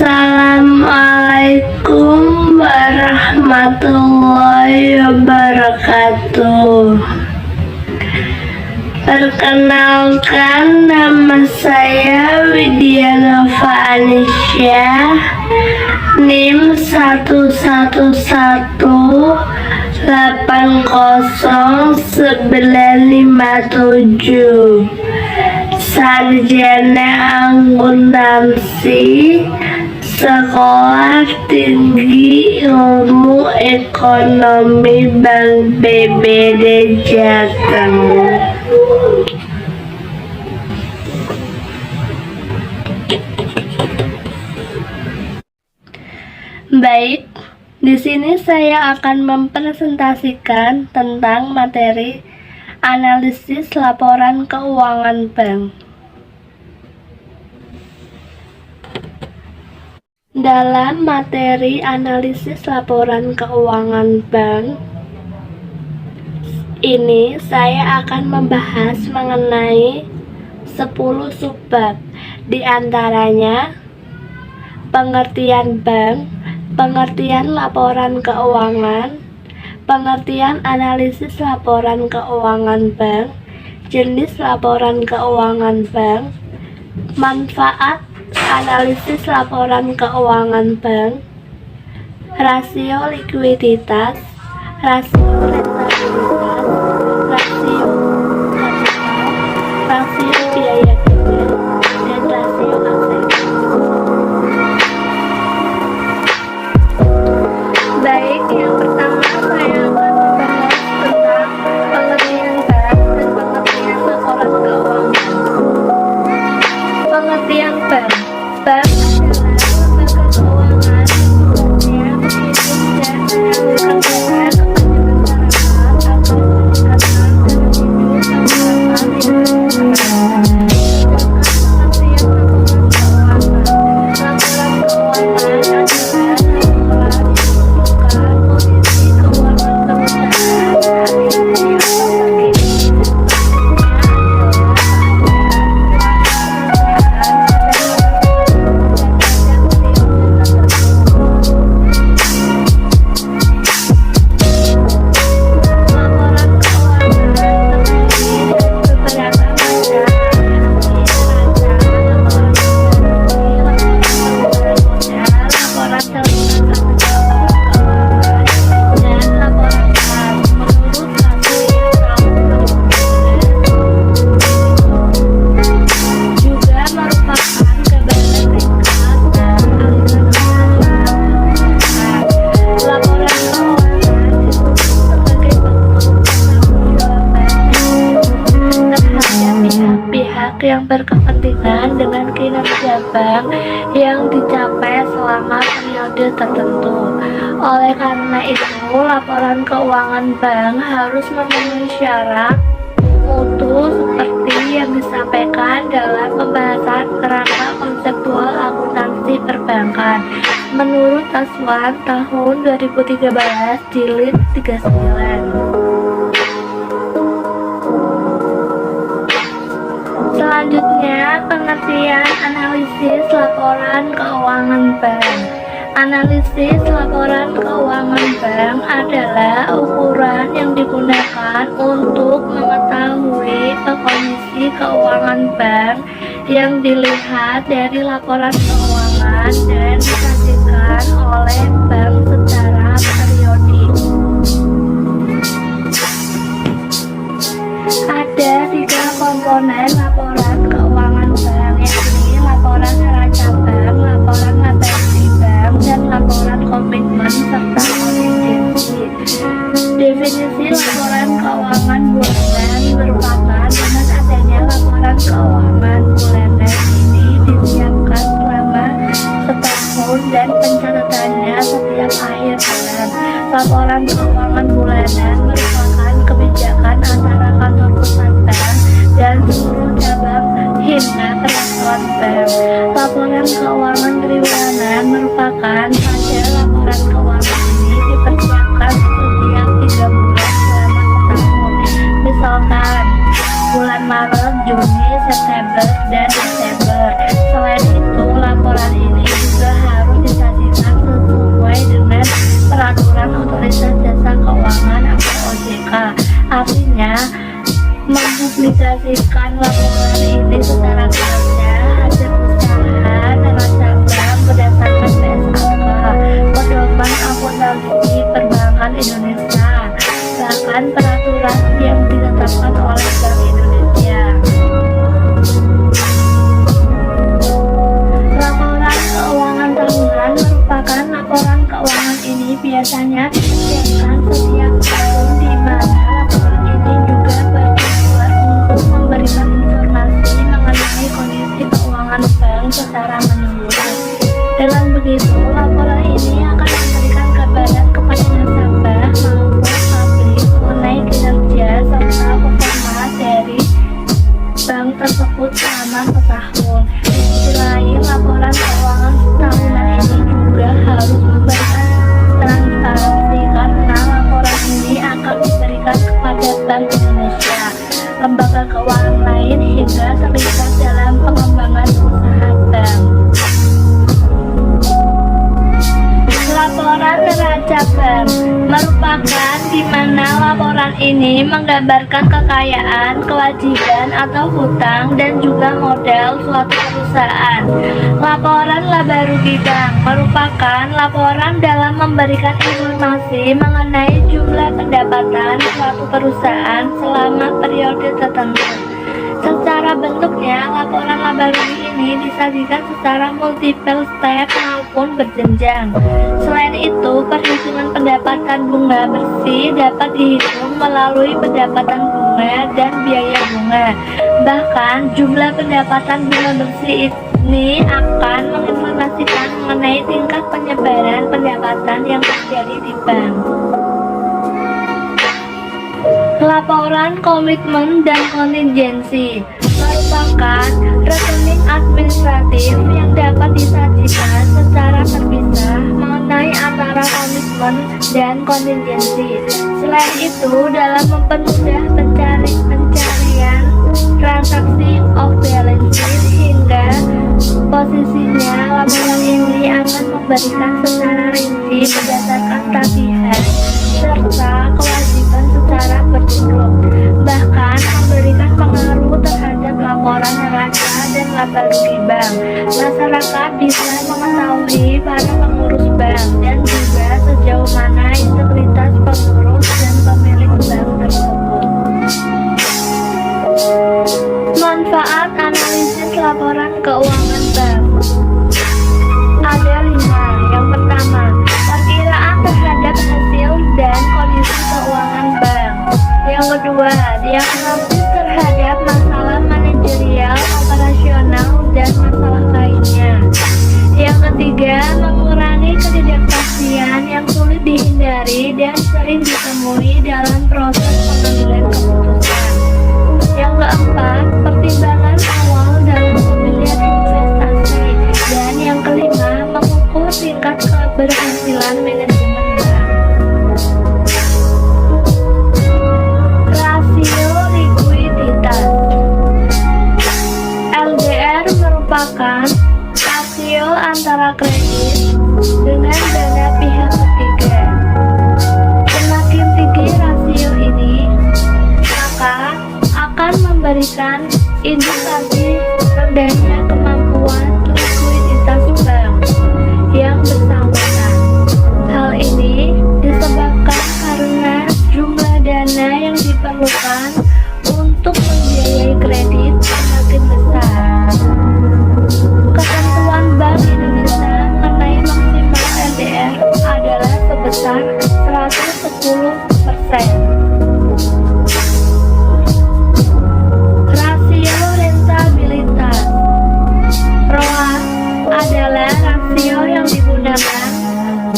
Assalamualaikum warahmatullahi wabarakatuh. Perkenalkan, nama saya Widya Nova Anisya, NIM 111080957, sarjana akuntansi, Sekolah Tinggi Ilmu Ekonomi Bank BBD Jateng. Baik, di sini saya akan mempresentasikan tentang materi analisis laporan keuangan bank. Dalam materi analisis laporan keuangan bank ini, saya akan membahas mengenai 10 subbab, di antaranya pengertian bank, pengertian laporan keuangan, pengertian analisis laporan keuangan bank, jenis laporan keuangan bank, manfaat analisis laporan keuangan bank, rasio likuiditas, rasio rentabilitas, rasio kapital, rasio biaya kerja, dan rasio aset. Baik, yang pertama saya akan membahas tentang pengertian bank dan pengertian laporan keuangan. Pengertian bank. Bank adalah lembaga keuangan yang tujuannya menghidup dan menyalurkan kepada masyarakat agar meningkatkan dan hidup penghasilan laporan keuangan adalah laporan kondisi keuangan perusahaan saat ini yang berkepentingan dengan kinerja bank yang dicapai selama periode tertentu. Oleh karena itu, laporan keuangan bank harus memenuhi syarat mutu seperti yang disampaikan dalam pembahasan kerangka konseptual akuntansi perbankan menurut Taswan tahun 2013 jilid 39. Selanjutnya, pengertian analisis laporan keuangan bank. Analisis laporan keuangan bank adalah ukuran yang digunakan untuk mengetahui kondisi keuangan bank yang dilihat dari laporan keuangan dan disajikan oleh bank secara periodik. Ada 3 komponen laporan keuangan bank, yakni laporan neraca bank, laporan atensi bank, dan laporan komitmen serta kontingensi. Definisi laporan keuangan bulanan merupakan dengan adanya laporan keuangan bulanan ini disiapkan selama setahun dan pencatatannya setiap akhir bulan. Laporan keuangan bulanan merupakan kebijakan antara kantor pusat bank dan seluruh cabang hingga perwakilan bank. Laporan keuangan triwulan merupakan pada laporan keuangan ini dipersiapkan setiap 3 bulan selama setahun. Misalkan bulan Maret, Juni, September, dan Desember. Selain itu, laporan ini juga harus hanya disediakan setiap tahun, di mana laporan ini juga bertujuan untuk memberikan informasi mengenai kondisi keuangan bank secara menyeluruh. Dengan begitu, laporan ini akan memberikan gambaran kepada nasabah maupun publik mengenai kinerja serta performa dari bank tersebut selama setahun. Di sisi lain, laporan keuangan tahunan ini juga harus memberikan transparansi, karena laporan ini akan diberikan kepada Bank Indonesia, lembaga keuangan lain, hingga terlibat dalam pengembangan usaha bank. Laporan neraca bank merupakan di mana laporan ini menggambarkan kekayaan, kewajiban atau hutang, dan juga modal suatu perusahaan. Laporan laba rugi bank merupakan laporan dalam memberikan informasi mengenai jumlah pendapatan suatu perusahaan selama periode tertentu. Secara bentuknya, laporan laba rugi ini disajikan secara multiple step maupun berjenjang. Selain itu, perhitungan pendapatan bunga bersih dapat dihitung melalui pendapatan bunga dan biaya bunga. Bahkan, jumlah pendapatan bunga bersih ini akan menginformasikan mengenai tingkat penyebaran pendapatan yang terjadi di bank. Laporan komitmen dan kontingensi merupakan rekening administratif yang dapat disajikan secara terpisah mengenai antara komitmen dan kontingensi. Selain itu, dalam mempermudah pencarian transaksi off balance sheet hingga posisinya, laporan ini akan memberikan secara rinci berdasarkan tagihan serta kewajiban secara berturut, bahkan memberikan pengaruh terhadap laporan neraca dan laba rugi bank. Masyarakat bisa mengetahui para pengurus bank dan juga sejauh mana integritas pengurus dan pemilik bank tersebut. Manfaat analisis laporan keuangan bank ada 5. Yang pertama, perkiraan terhadap hasil dan kondisi keuangan bank. Yang kedua, diagnosis terhadap masalah manajerial, operasional, dan masalah lainnya. Yang ketiga, mengurangi ketidakpastian yang sulit dihindari dan sering ditemui dalam proses pengambilan keputusan. Yang keempat, pertimbangan awal dalam pemilihan investasi. Dan yang kelima, mengukur tingkat keberhasilan manajemen bank. Rasio likuiditas. LDR merupakan rasio antara kredit dengan dana pihak ketiga. Semakin tinggi rasio ini, maka akan memberikan indikasi rendahnya kemampuan likuiditas bank yang bersangkutan. Hal ini disebabkan karena jumlah dana yang diperlukan untuk membiayai kredit semakin besar. Ketentuan Bank Indonesia mengenai maksimal LDR adalah sebesar 110%. Rasio rentabilitas. ROA adalah rasio yang digunakan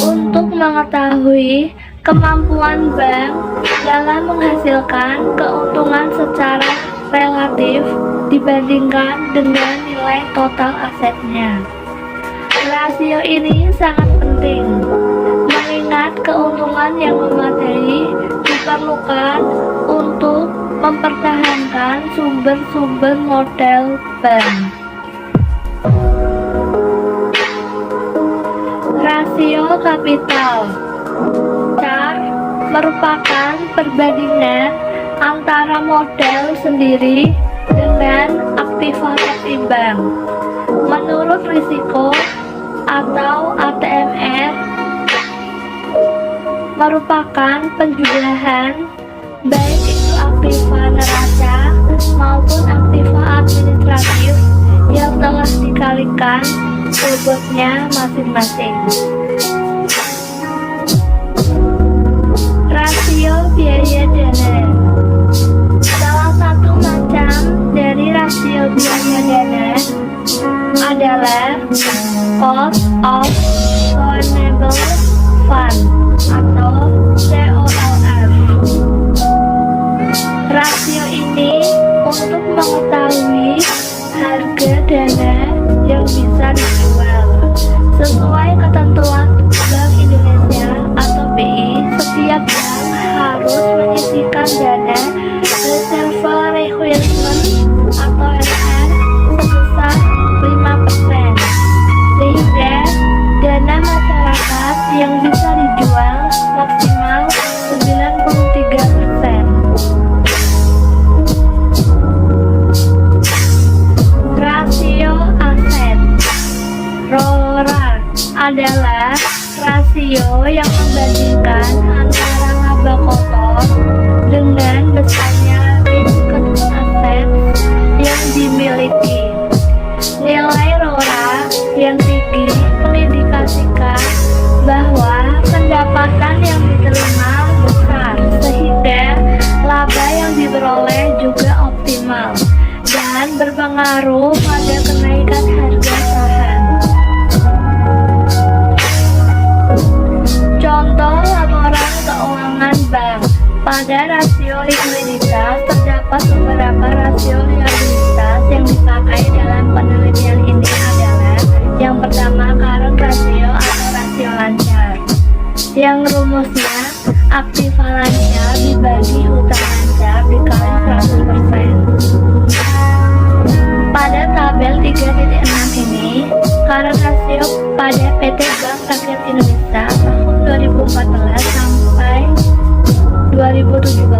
untuk mengetahui kemampuan bank dalam menghasilkan keuntungan secara relatif dibandingkan dengan nilai total asetnya. Rasio ini sangat penting, mengingat keuntungan yang memadai diperlukan untuk mempertahankan sumber-sumber modal bank. Rasio kapital. CAR merupakan perbandingan antara modal sendiri dengan aktiva seimbang. Menurut risiko atau ATMR merupakan penjumlahan baik itu aktiva neraca maupun aktiva administratif yang telah dikalikan bobotnya masing-masing. biaya dana. Salah satu macam dari rasio biaya dana adalah cost of sustainable fund atau COLF. Rasio ini untuk mengetahui harga dana yang bisa dijual. Sesuai ketentuan Bank Indonesia atau BI, setiap bank harus menyisihkan dana reserve requirement atau RR sebesar 5%, sehingga dana masyarakat yang bisa dijual maksimal 93%. Rasio aset RORA adalah rasio yang membandingkan antara laba kotor dengan besarnya risiko aset yang dimiliki. Nilai RORA yang tinggi mengindikasikan bahwa pendapatan yang diterima besar, sehingga laba yang diperoleh juga optimal dan berpengaruh pada kenaikan harga saham. Contoh laporan keuangan bank. Pada rasio likuiditas terdapat beberapa rasio likuiditas yang dipakai dalam penelitian ini adalah yang pertama current ratio atau rasio lancar, yang rumusnya aktiva lancar dibagi hutang lancar dikali 100%. Pada tabel 3.6 ini, current ratio pada PT Bank Rakyat Indonesia tahun 2014 sampai 2017,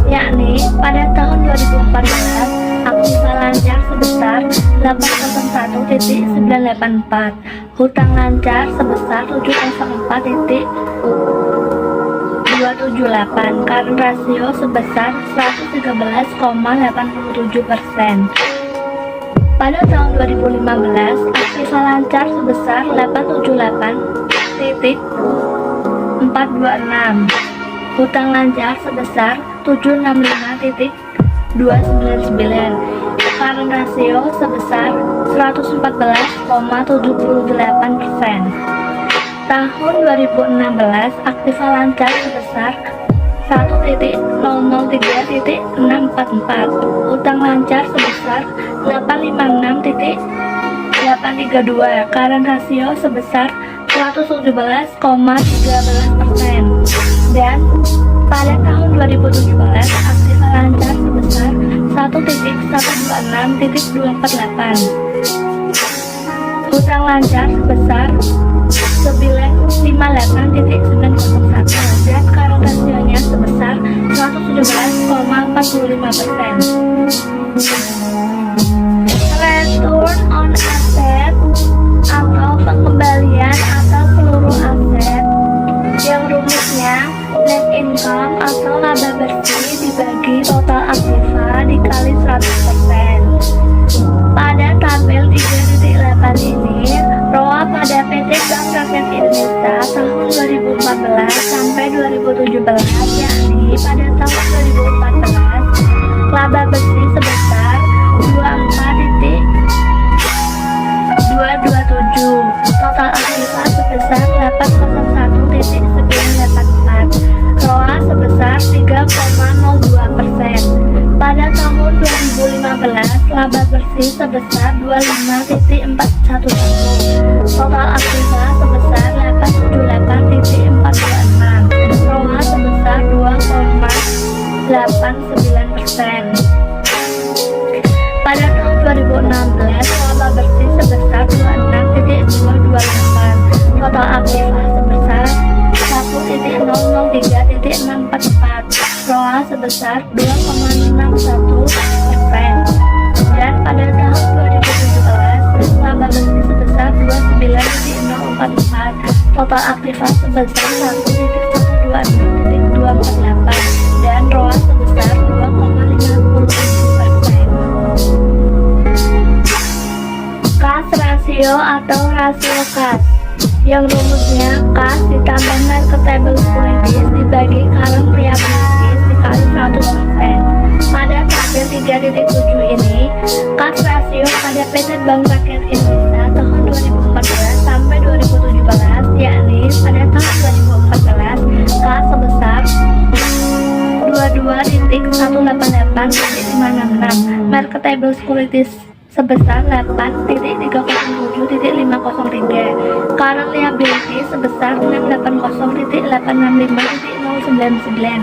yakni pada tahun 2014 aktiva lancar sebesar 801.984, hutang lancar sebesar 704.278, current ratio sebesar 113,87%. Pada tahun 2015, aktiva lancar sebesar 878.426, hutang lancar sebesar 765.299, current ratio sebesar 114,78%. Tahun 2016, aktiva lancar sebesar 1.003.644, hutang lancar sebesar 856.832, current ratio sebesar 117,13%. Dan pada tahun 2017, aktiva lancar sebesar 1.126.248, hutang lancar sebesar 958.901, dan current ratio-nya sebesar 117,45%. Return on asset atau pengembalian atas seluruh aset, yang rumusnya net income atau laba bersih dibagi total aktiva dikali 100%. Pada tabel 3.8 ini, ROA pada PT Bank Rakyat Indonesia tahun 2014 sampai 2017, yakni pada tahun 2014 laba bersih sebesar 24.227, total aktiva sebesar 801.984, ROA sebesar 3,02%. Pada tahun 2015, laba bersih sebesar 25.411, total aktiva sebesar 878.426, ROA sebesar 2,89%. Pada tahun 2016, laba bersih sebesar 26.228, total aktiva sebesar 1.003.644, ROA sebesar 2,61%. Dan pada tahun 2017, laba bersih sebesar 29.044, total aktiva sebesar 1.126.248, dan ROA sebesar 2,57%. Kas rasio atau rasio kas, yang rumusnya kas ditambah marketable securities dibagi current liabilities dikali 100%. Pada tabel 3.7 ini, kas rasio pada PT Bank Rakyat Indonesia tahun 2014 sampai 2017, yakni pada tahun 2014 kas sebesar 22.188.566, marketable securities sebesar 8.307.503, current liability sebesar 680.865.099,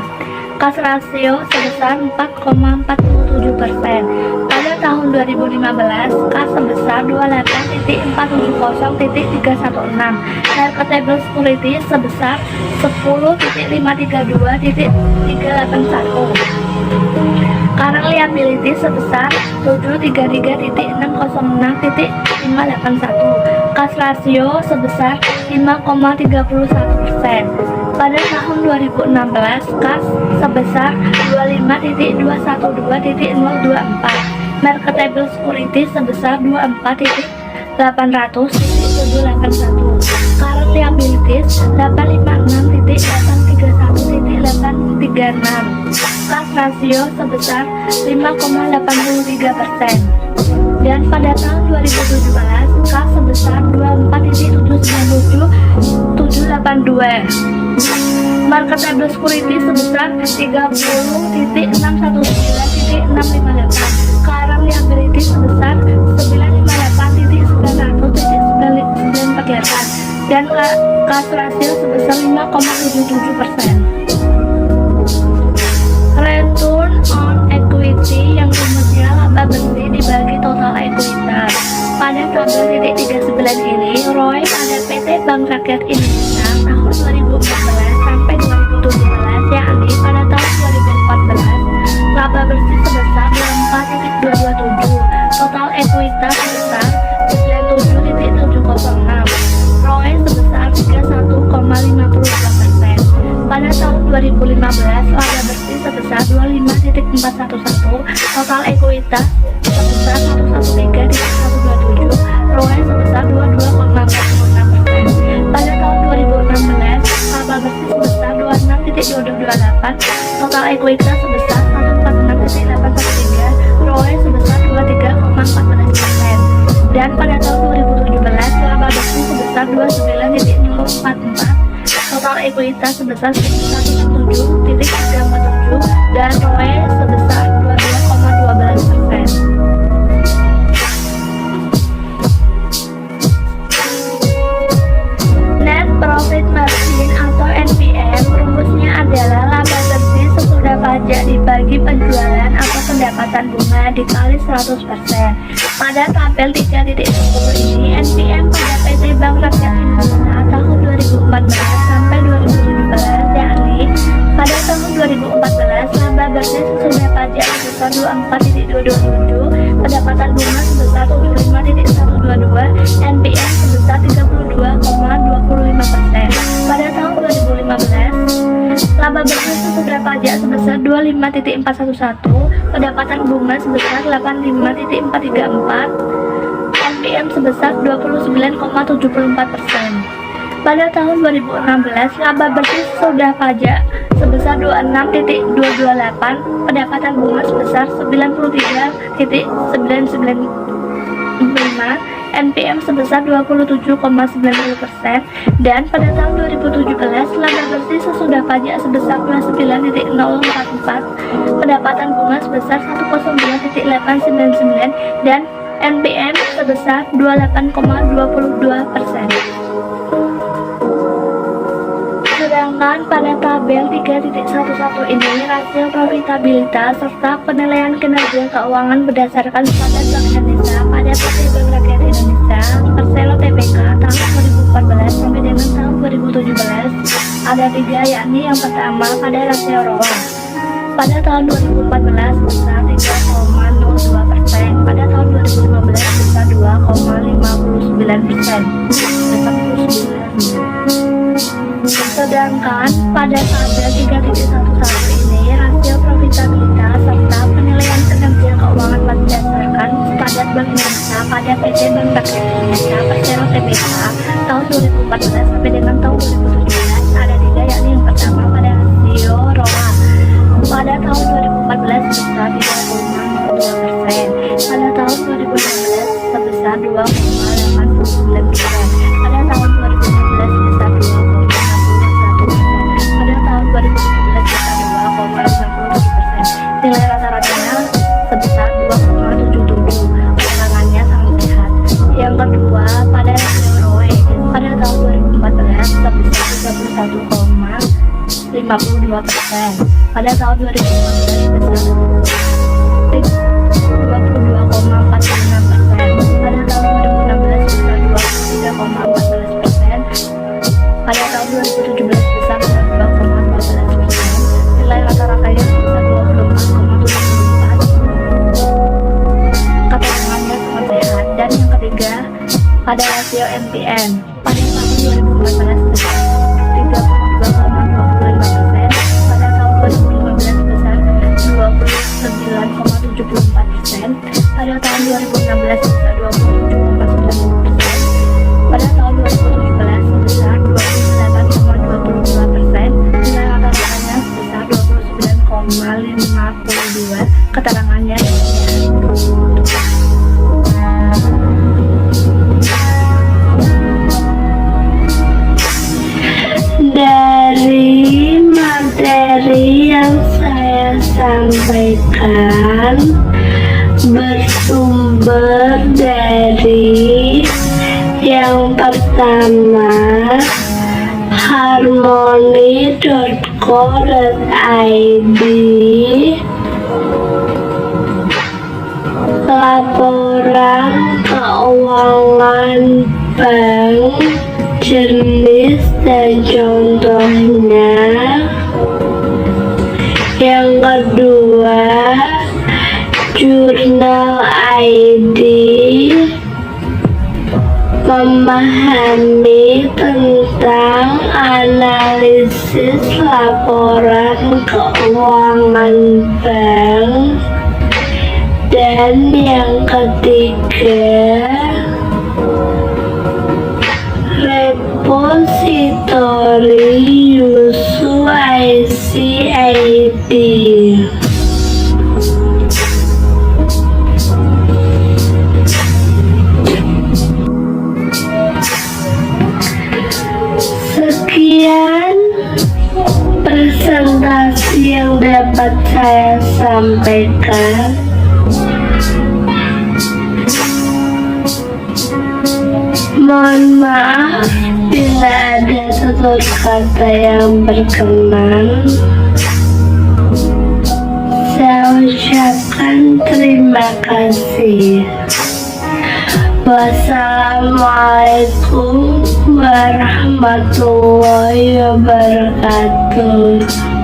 kas rasio sebesar 4,47%. Pada tahun 2015, kas sebesar 28.470.316, marketable securities sebesar 10.532.381, current liability sebesar 733.606.581, kas rasio sebesar 5,31%. Pada tahun 2016, kas sebesar 25.212.024, marketable securities sebesar 24.800.781, current liabilities 856.831.836, kas rasio sebesar 5,83%. Dan pada tahun 2017, kas sebesar 24.797.782, marketable securities sebesar 30.619.658, current liability sebesar 958.900.948, dan kas rasio sebesar 5,77%. Return on equity yang rumusnya laba bersih dibagi total ekuitas. Pada tabel titik 39 ini, ROE pada PT Bank Rakyat Indonesia tahun 2014 sampai 2017, yakni pada tahun 2014 laba bersih sebesar 24.227, total ekuitas sebesar 97.706, ROE sebesar 31,52%. Pada tahun 2015, laba bersih sebesar 25.411, total ekuitas sebesar 113.127, ROE sebesar 22,46%. Pada tahun 2016, laba bersih sebesar 26.228, total ekuitas sebesar 146.813, ROE sebesar 23,14%. Dan pada tahun 2017, laba bersih sebesar 29.044, total ekuitas sebesar 107.347, dan ROE sebesar 22,12%. Net profit margin atau NPM rumusnya adalah laba bersih sesudah pajak dibagi penjualan atau pendapatan bunga dikali 100%. Pada tabel 3.10 ini, NPM pada PT Bank Rakyat Indonesia tahun 2014 sampai 2017, yakni pada tahun 2014 laba bersih sesudah pajak sebesar 24.227, pendapatan bunga sebesar 75.122, NPM sebesar 32,25%. Pada tahun 2015, laba bersih sesudah pajak sebesar 25.411, pendapatan bunga sebesar 85.434, NPM sebesar 29,74%. Pada tahun 2016, laba bersih sesudah pajak sebesar 26.228, pendapatan bunga sebesar 93.995, NPM sebesar 27,90%. Dan pada tahun 2017, laba bersih sesudah pajak sebesar 29.044, pendapatan bunga sebesar 109.899, dan NPM sebesar 28,22%. Sedangkan pada tabel 3.11 ini, rasio profitabilitas serta penilaian kinerja keuangan berdasarkan standar Bank Indonesia pada PT Bank Rakyat Indonesia Persero Tbk tahun 2014 sampai dengan tahun 2017 ada 3, yakni yang pertama pada rasio ROA pada tahun 2014 sebesar 3,02%, pada tahun 2015 sebesar 2,59%. Sedangkan pada tabel 3.11 ini, rasio profitabilitas serta penilaian kinerja keuangan berdasarkan standar Bank Indonesia pada PT Bank Rakyat Indonesia Persero Tbk tahun 2014 sampai dengan tahun 2017 ada 3, yakni yang pertama pada rasio ROA pada tahun 2014 sebesar 3,2%, pada tahun 2016 sebesar 2,89%, pada tahun 2016 sebesar 2,61%, pada tahun 2017 sebesar 2,67%. Nilai rata-ratanya sebesar 2,77. Pasangannya sangat sehat. Yang kedua pada rasio ROE pada tahun 2014 sebesar 31,52%, pada tahun 2015 sebesar 22,46%, pada tahun 2016 sebesar 23,14%, pada tahun 2017 sebesar 2,12%. Nilai rata-ratanya sebesar 24,74. Keterangannya sangat sehat. Dan yang ketiga pada rasio NPL pada tahun 2014 sebesar 32,25%, pada tahun 2015 sebesar 29,74%, pada tahun 2016 sebesar 27,90%, pada tahun 2017 sebesar 28,22%. Nilai rata-ratanya sebesar 29,52. Keterangannya dari materi yang saya sampaikan bersumber dari yang pertama harmoni.co.id, laporan keuangan bank, jenis dan contohnya. Yang kedua jurnal ID, memahami tentang analisis laporan keuangan bank. Dan yang ketiga repositori Yusu ICID. Sekian presentasi yang dapat saya sampaikan. Mohon maaf bila ada tutur kata yang berkenan. Saya ucapkan terima kasih. Wassalamualaikum warahmatullahi wabarakatuh.